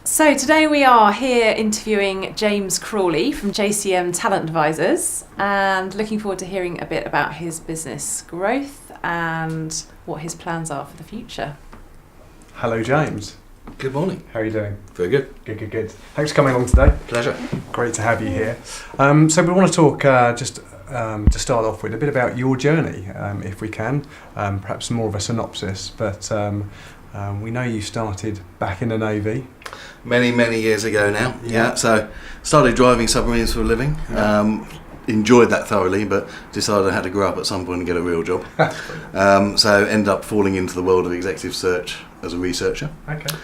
So today we are here interviewing James Crawley from JCM Talent Advisors and looking forward to hearing a bit about his business growth and what his plans are for the future. Hello James. Good morning. How are you doing? Very good. Good. Thanks for coming along today. Pleasure. Great to have you here. So we want to talk to start off with a bit about your journey, if we can. Perhaps more of a synopsis, but we know you started back in the Navy. Many years ago now. Yeah. So started driving submarines for a living. Enjoyed that thoroughly, but decided I had to grow up at some point and get a real job. So ended up falling into the world of executive search as a researcher. Okay.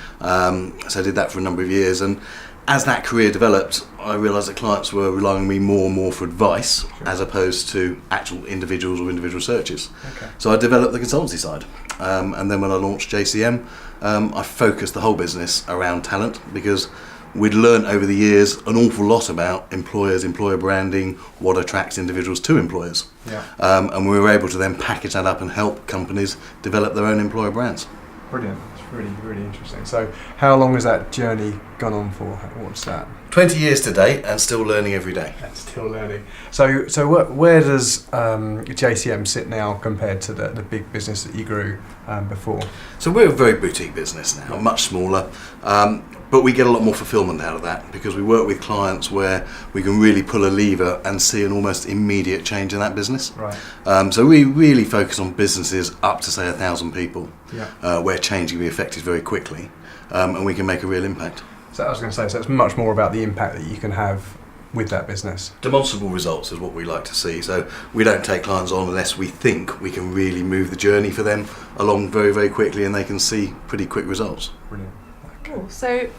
So I did that for a number of years, and as that career developed, I realised that clients were relying on me more and more for advice, as opposed to actual individuals or individual searches. Okay. So I developed the consultancy side, and then when I launched JCM, I focused the whole business around talent, because we'd learned over the years an awful lot about employers, employer branding, what attracts individuals to employers. Yeah. And we were able to then package that up and help companies develop their own employer brands. Brilliant. It's really interesting. So how long has that journey gone on for? What's that? 20 years to date, and still learning every day. And still learning. So where does JCM sit now compared to the big business that you grew before? So we're a very boutique business now, much smaller, but we get a lot more fulfillment out of that, because we work with clients where we can really pull a lever and see an almost immediate change in that business. Right. So we really focus on businesses up to say 1,000 people, Yeah. where change can be effected very quickly, and we can make a real impact. So I was going to say, so it's much more about the impact that you can have with that business. Demonstrable results is what we like to see. So we don't take clients on unless we think we can really move the journey for them along very quickly, and they can see pretty quick results. Brilliant. Cool. So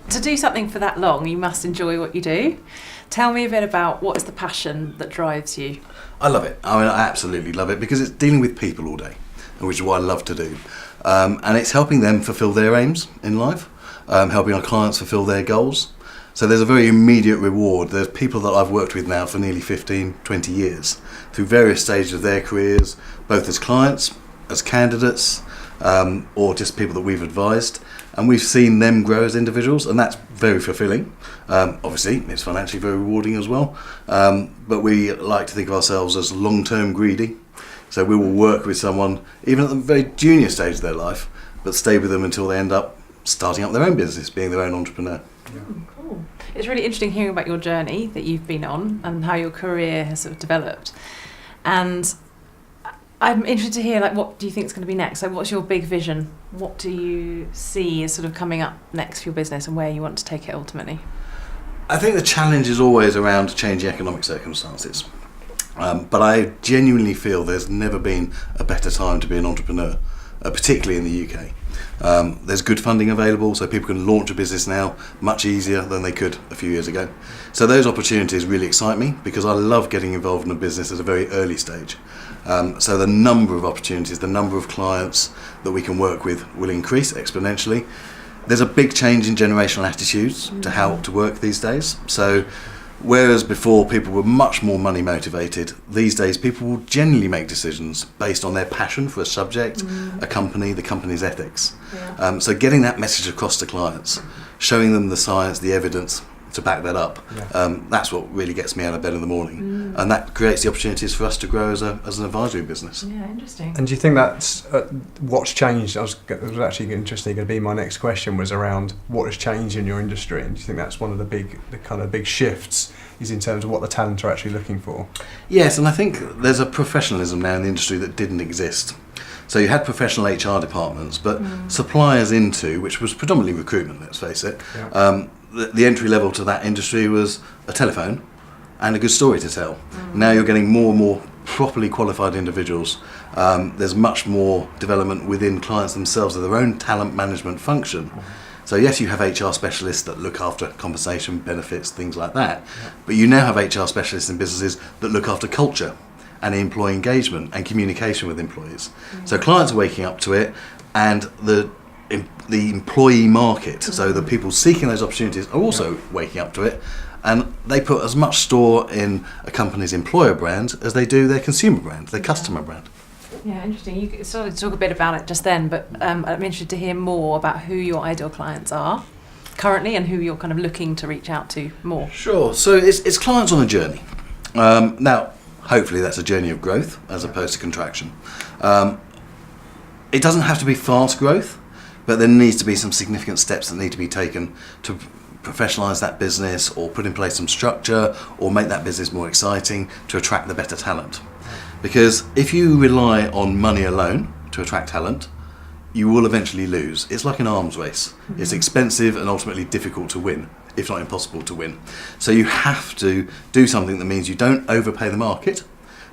to do something for that long, you must enjoy what you do. Tell me a bit about what is the passion that drives you? I love it. I absolutely love it, because it's dealing with people all day, which is what I love to do. And it's helping them fulfill their aims in life, helping our clients fulfill their goals. So there's a very immediate reward. There's people that I've worked with now for nearly 15, 20 years through various stages of their careers, both as clients, as candidates, or just people that we've advised. And we've seen them grow as individuals, and that's very fulfilling. Obviously, it's financially very rewarding as well. But we like to think of ourselves as long-term greedy. So we will work with someone, even at the very junior stage of their life, but stay with them until they end up starting up their own business, being their own entrepreneur. Yeah. Cool. It's really interesting hearing about your journey that you've been on and how your career has sort of developed. And I'm interested to hear, what do you think is going to be next? So what's your big vision? What do you see as sort of coming up next for your business, and where you want to take it ultimately? I think the challenge is always around changing economic circumstances. But I genuinely feel there's never been a better time to be an entrepreneur, particularly in the UK. There's good funding available, so people can launch a business now much easier than they could a few years ago. So those opportunities really excite me, because I love getting involved in a business at a very early stage. So the number of opportunities, the number of clients that we can work with will increase exponentially. There's a big change in generational attitudes to how to work these days. So whereas before people were much more money motivated, these days people will genuinely make decisions based on their passion for a subject, a company, the company's ethics. Yeah. So getting that message across to clients, showing them the science, the evidence to back that up, that's what really gets me out of bed in the morning. And that creates the opportunities for us to grow as an advisory business. Yeah, interesting. And do you think that's what's changed? It was actually interesting. Going to be my next question was around what has changed in your industry, and do you think that's one of the big shifts is in terms of what the talent are actually looking for? Yes, and I think there's a professionalism now in the industry that didn't exist. So you had professional HR departments, but suppliers into, which was predominantly recruitment, let's face it, the entry level to that industry was a telephone and a good story to tell. Now you're getting more and more properly qualified individuals. There's much more development within clients themselves of their own talent management function. So yes, you have HR specialists that look after compensation, benefits, things like that, but you now have HR specialists in businesses that look after culture and employee engagement and communication with employees. So clients are waking up to it, and the employee market, so the people seeking those opportunities, are also waking up to it, and they put as much store in a company's employer brand as they do their consumer brand, their customer brand. Yeah, interesting. You started to talk a bit about it just then, but I'm interested to hear more about who your ideal clients are currently and who you're kind of looking to reach out to more? Sure. So it's clients on a journey. Now, hopefully that's a journey of growth as opposed to contraction. It doesn't have to be fast growth, but there needs to be some significant steps that need to be taken to professionalise that business, or put in place some structure, or make that business more exciting to attract the better talent. Because if you rely on money alone to attract talent, you will eventually lose. It's like an arms race. Mm-hmm. It's expensive and ultimately difficult to win, if not impossible to win. So you have to do something that means you don't overpay the market,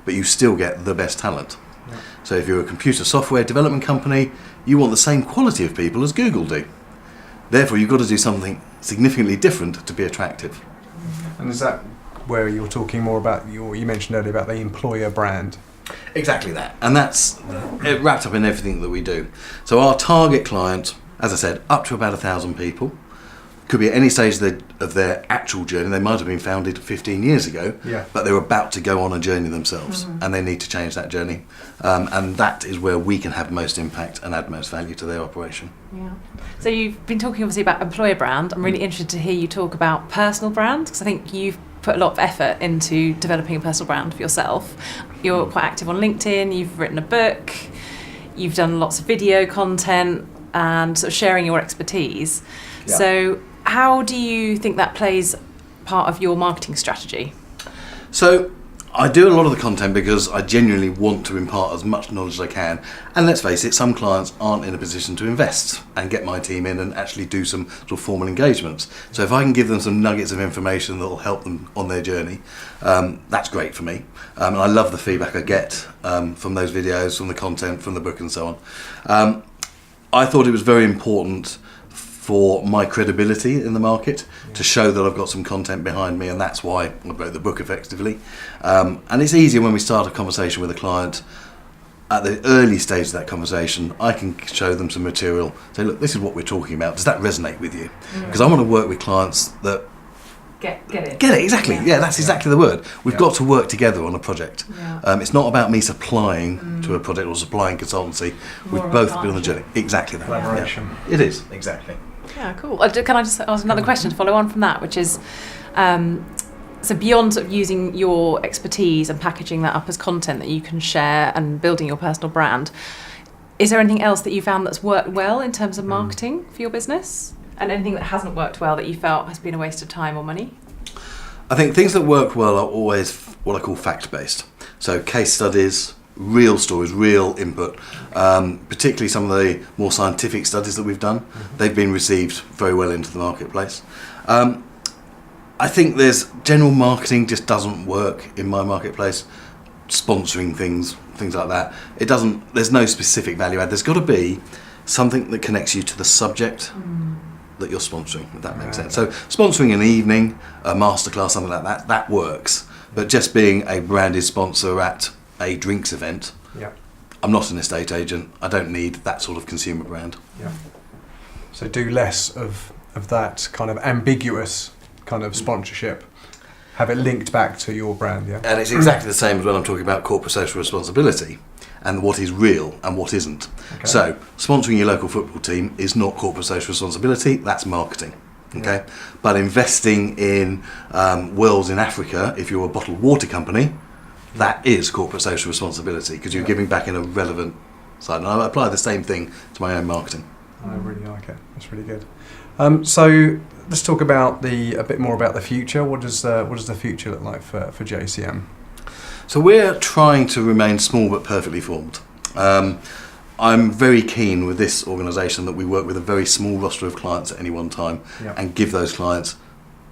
but you still get the best talent. Yeah. So if you're a computer software development company, you want the same quality of people as Google do. Therefore, you've got to do something significantly different to be attractive. And is that where you're talking more about, you mentioned earlier about the employer brand? Exactly that. And that's it wrapped up in everything that we do. So our target client, as I said, up to about 1,000 people. Could be at any stage of their actual journey. They might have been founded 15 years ago, but they're about to go on a journey themselves, and they need to change that journey. And that is where we can have most impact and add most value to their operation. Yeah. So you've been talking obviously about employer brand. I'm really interested to hear you talk about personal brand, because I think you've put a lot of effort into developing a personal brand for yourself. You're quite active on LinkedIn, you've written a book, you've done lots of video content and sort of sharing your expertise. Yeah. So how do you think that plays part of your marketing strategy? So I do a lot of the content because I genuinely want to impart as much knowledge as I can. And let's face it, some clients aren't in a position to invest and get my team in and actually do some sort of formal engagements. So if I can give them some nuggets of information that will help them on their journey, that's great for me. And I love the feedback I get from those videos, from the content, from the book and so on. I thought it was very important for my credibility in the market to show that I've got some content behind me, and that's why I wrote the book effectively. And it's easier when we start a conversation with a client. At the early stage of that conversation, I can show them some material, say, look, this is what we're talking about. Does that resonate with you? Because I want to work with clients that get it. Get it, exactly. Yeah, that's exactly the word. We've got to work together on a project. Yeah. It's not about me supplying to a project or supplying consultancy. We've both been on the journey. Exactly that. Collaboration. Yeah. It is, exactly. Yeah, cool. Can I just ask another question to follow on from that, which is, so beyond sort of using your expertise and packaging that up as content that you can share and building your personal brand, is there anything else that you found that's worked well in terms of marketing for your business? And anything that hasn't worked well that you felt has been a waste of time or money? I think things that work well are always what I call fact-based. So case studies, real stories, real input, particularly some of the more scientific studies that we've done. They've been received very well into the marketplace. I think there's general marketing just doesn't work in my marketplace. Sponsoring things like that. There's no specific value add. There's got to be something that connects you to the subject that you're sponsoring, if that makes sense. So sponsoring an evening, a masterclass, something like that works. But just being a branded sponsor at a drinks event, I'm not an estate agent. I don't need that sort of consumer brand. Yeah. So do less of that kind of ambiguous kind of sponsorship. Have it linked back to your brand, yeah? And it's exactly the same as when I'm talking about corporate social responsibility and what is real and what isn't. Okay. So sponsoring your local football team is not corporate social responsibility, that's marketing. Okay, but investing in wells in Africa, if you're a bottled water company, that is corporate social responsibility because you're giving back in a relevant side. And I apply the same thing to my own marketing. I really like it. That's really good. So let's talk about a bit more about the future. What does the future look like for JCM? So we're trying to remain small but perfectly formed. I'm very keen with this organisation that we work with a very small roster of clients at any one time and give those clients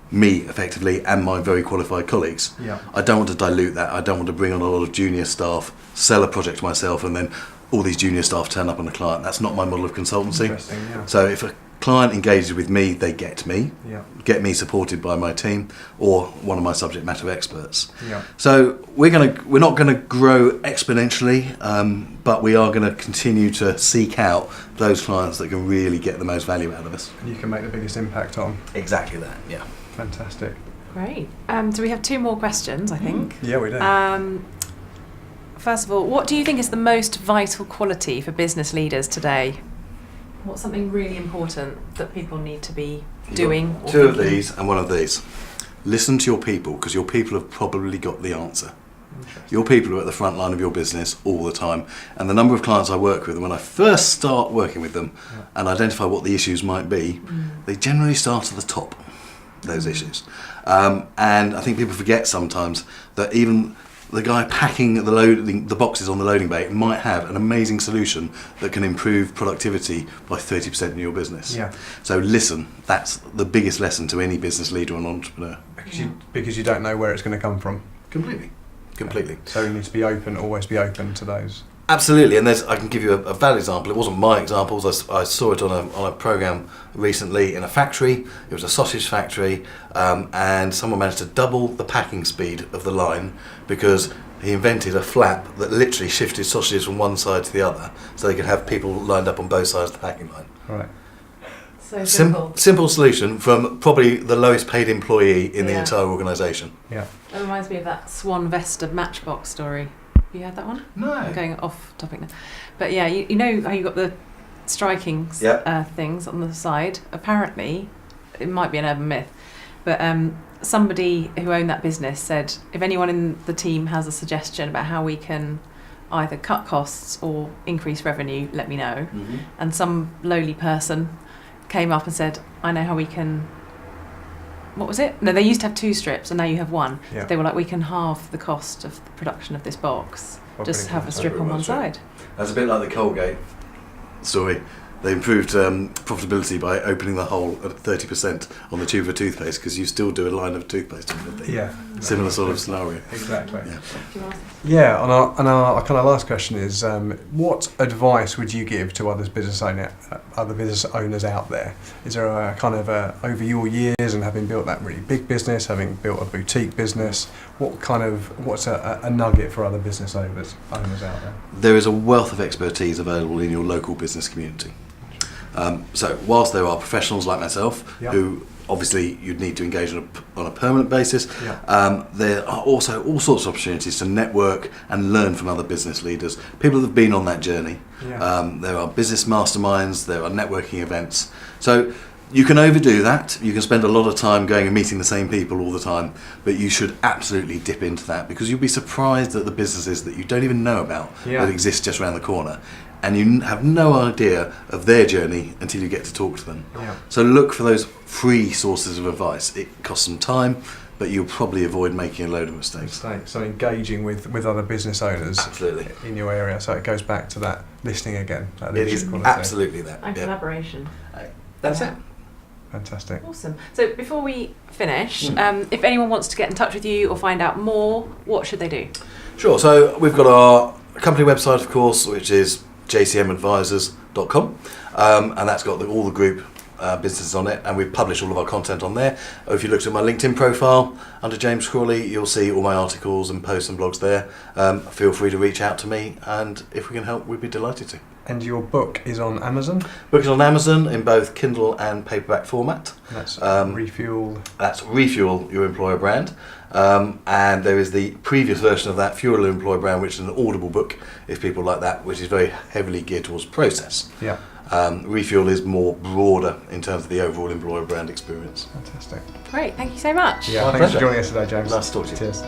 me effectively and my very qualified colleagues. I don't want to dilute that. I don't want to bring on a lot of junior staff, sell a project myself and then all these junior staff turn up on a client. That's not my model of consultancy. So if a client engages with me, they get me supported by my team or one of my subject matter experts. So we're not going to grow exponentially, but we are going to continue to seek out those clients that can really get the most value out of us. And you can make the biggest impact on. Exactly that. Yeah. Fantastic. Great. So we have two more questions, I think. Yeah, we do. First of all, what do you think is the most vital quality for business leaders today? What's something really important that people need to be doing? Or two of thinking? these and one of these. Listen to your people, because your people have probably got the answer. Your people are at the front line of your business all the time, and the number of clients I work with, when I first start working with them and identify what the issues might be, they generally start at the top, those issues. And I think people forget sometimes that even the guy packing the boxes on the loading bay might have an amazing solution that can improve productivity by 30% in your business. Yeah. So listen, that's the biggest lesson to any business leader and entrepreneur. Because you don't know where it's going to come from. Completely. So you need to be open, always be open to those. Absolutely, and I can give you a valid example. It wasn't my examples. I saw it on a program recently in a factory. It was a sausage factory, and someone managed to double the packing speed of the line because he invented a flap that literally shifted sausages from one side to the other, so they could have people lined up on both sides of the packing line. Right. So simple. Simple solution from probably the lowest paid employee in the entire organisation. Yeah. That reminds me of that swan vest of Matchbox story. Have you heard that one? No. I'm going off topic now. But yeah, you know how you got the striking things on the side? Apparently, it might be an urban myth, but somebody who owned that business said, if anyone in the team has a suggestion about how we can either cut costs or increase revenue, let me know. Mm-hmm. And some lowly person came up and said, I know how we can... What was it? No, they used to have 2 strips and now you have 1. Yeah. They were like, we can halve the cost of the production of this box. Just have a strip on one side. That's a bit like the Colgate story. They improved profitability by opening the hole at 30% on the tube of toothpaste, because you still do a line of toothpaste. Yeah. Similar sort of scenario. Exactly. Yeah. Yeah, and our kind of last question is, what advice would you give to other business owners out there? Is there a kind of over your years and having built that really big business, having built a boutique business, what's a nugget for other business owners out there? There is a wealth of expertise available in your local business community. So whilst there are professionals like myself who obviously you'd need to engage on a permanent basis, there are also all sorts of opportunities to network and learn from other business leaders, people that have been on that journey. There are business masterminds, there are networking events. So you can overdo that, you can spend a lot of time going and meeting the same people all the time, but you should absolutely dip into that, because you'll be surprised at the businesses that you don't even know about that exist just around the corner. And you have no idea of their journey until you get to talk to them. So look for those free sources of advice. It costs some time, but you'll probably avoid making a load of mistakes. So engaging with other business owners in your area. So it goes back to that listening again. That it is quality. Absolutely that. And collaboration. That's it. Fantastic. Awesome. So before we finish, if anyone wants to get in touch with you or find out more, what should they do? Sure. So we've got our company website, of course, which is jcmadvisors.com, and that's got all the group businesses on it, and we publish all of our content on there. If you looked at my LinkedIn profile under James Crawley, you'll see all my articles and posts and blogs there. Feel free to reach out to me, and if we can help, we'd be delighted to. And your book is on Amazon? Book is on Amazon in both Kindle and paperback format. That's Refuel. That's Refuel Your Employer Brand. And there is the previous version of that, Fuel Your Employer Brand, which is an Audible book, if people like that, which is very heavily geared towards process. Yeah. Refuel is more broader in terms of the overall employer brand experience. Fantastic. Great, thank you so much. Yeah, My thanks for pleasure. joining us today, James. Nice to talk to you. Cheers.